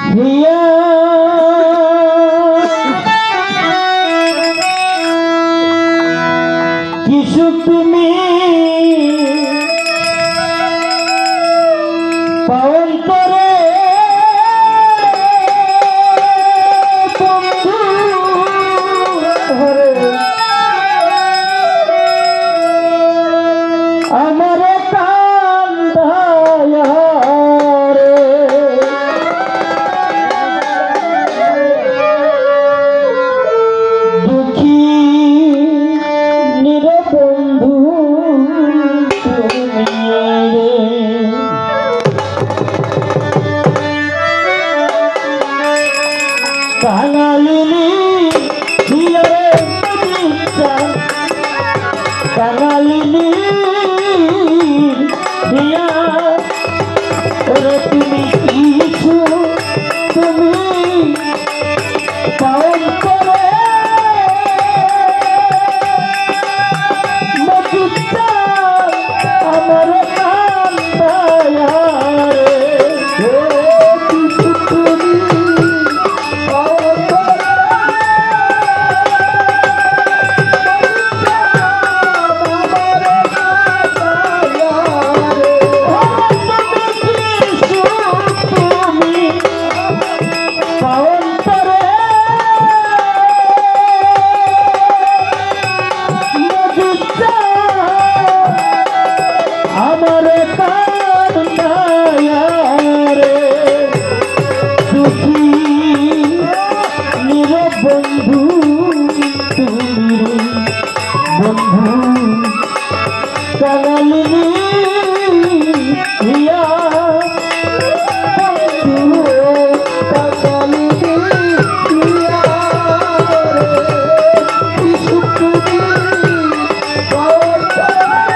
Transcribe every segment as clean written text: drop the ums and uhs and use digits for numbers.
হিয়া কি সুখ তুমি পাওন করে বন্ধু হরে আমার কান্দায়া রে দুঃখী নিরবন্ধু তুমি রে কাঙালিনী হিয়ারে দিচ্ছা কাঙালিনী হিয়া ওরে তুমি কিছু তুমি পাওন করে মতিচ্ছা আমার কান্দায়া রে কিছু তুমি পাওন করে বন্ধু তুমি বন্ধু কাঙালিনী হিয়া বন্ধু কাঙালিনী হিয়া কি সুখ তুমি পাওন করে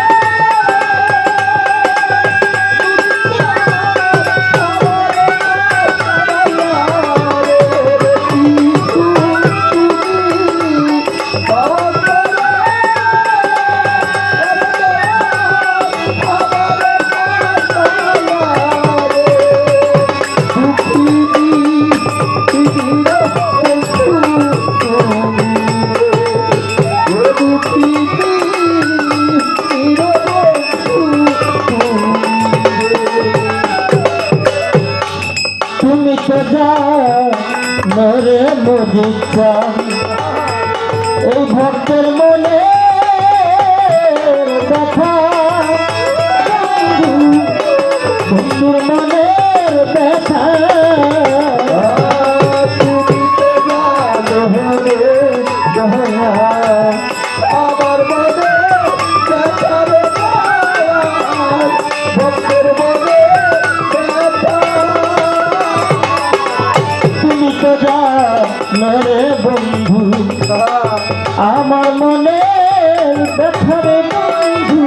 তুমি তো জানরে মজিচ্ছা এই ভক্তের মনে ব্যথা বন্ধুর মনের ব্যথা তুমি তো জানরে আমার মনে ব্যথা ভক্তের মনে নরে বন্ধু আমার মনের ব্যথারে বন্ধু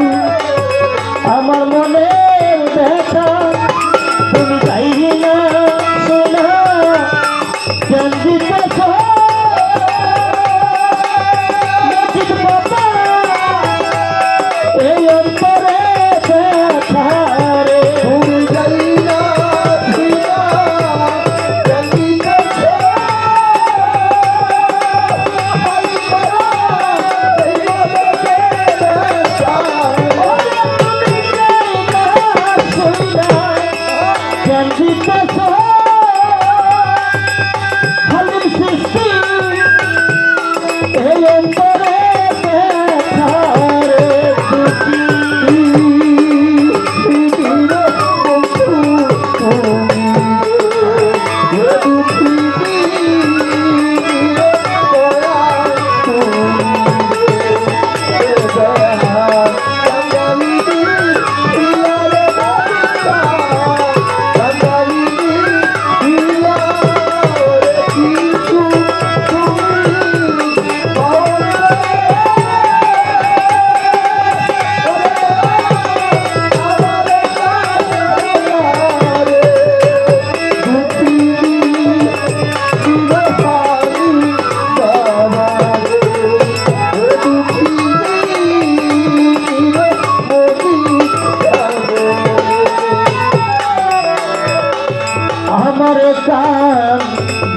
আমার কান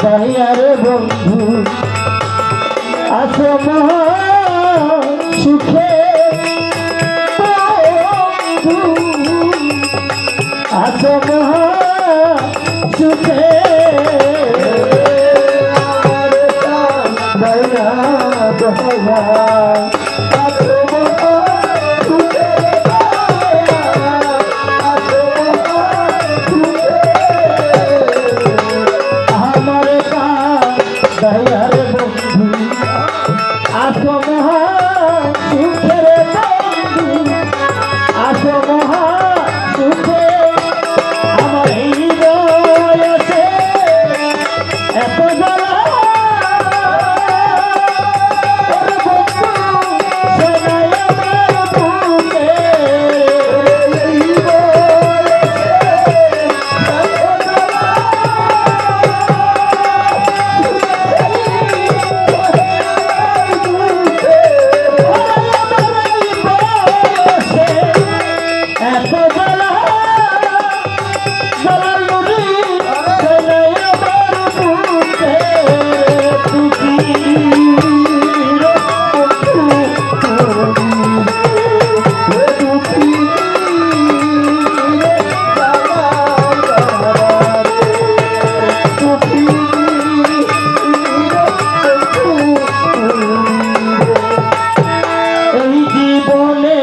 দয়ারে বন্ধু আসো মহা সুখে বন্ধু আসো মহা সুখে আমার কান দয়া দয়া আসো মহা সুখে আসো মহা সুখে আমার কান দয়ার বন্ধু আসো মহা সুখের বন্ধু আসো মহা সুখে আমার এই বয়সে এত জ্বালা ওরে বন্ধু শোনাই আমার বুকে এই বয়সে এত জ্বালা এত জ্বালা জ্বালার নুরি শোনাই আমার বুকে দুঃখী রে বন্ধু দুঃখী রে দুঃখী এই জীবনে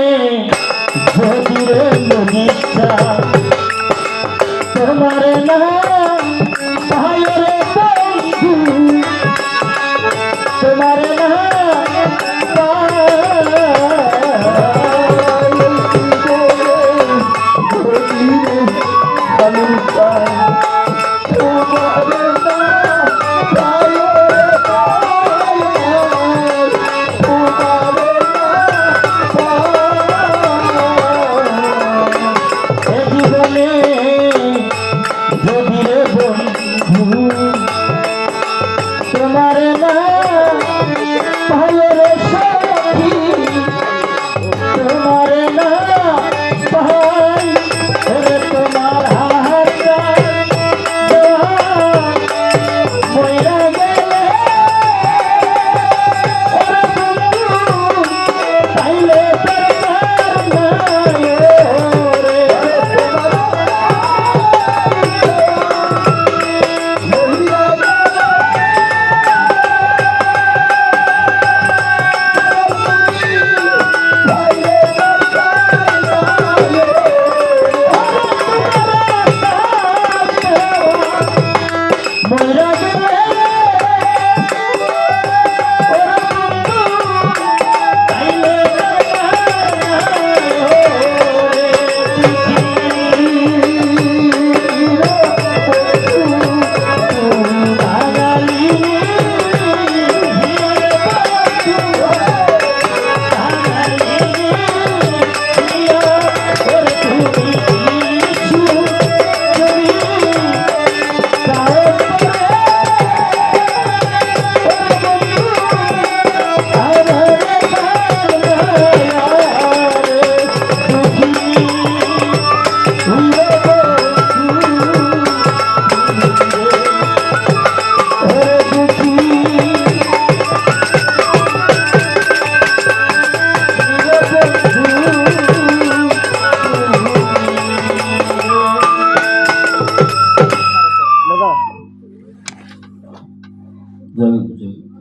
যদি রে ইচ্ছা তোমার না তাহলে বন্ধু তোমার না জীবনে যদি রে বন্ধু তোমার না ভালো রে সখী তোমার না ভাই রে তোমার হাতটা মইরা গেলে ওরে বন্ধু তাইলে দরকার নাই রে মইরা গেলে ওরে বন্ধু তাইলে দরকার নাই রে বাঙালি জয়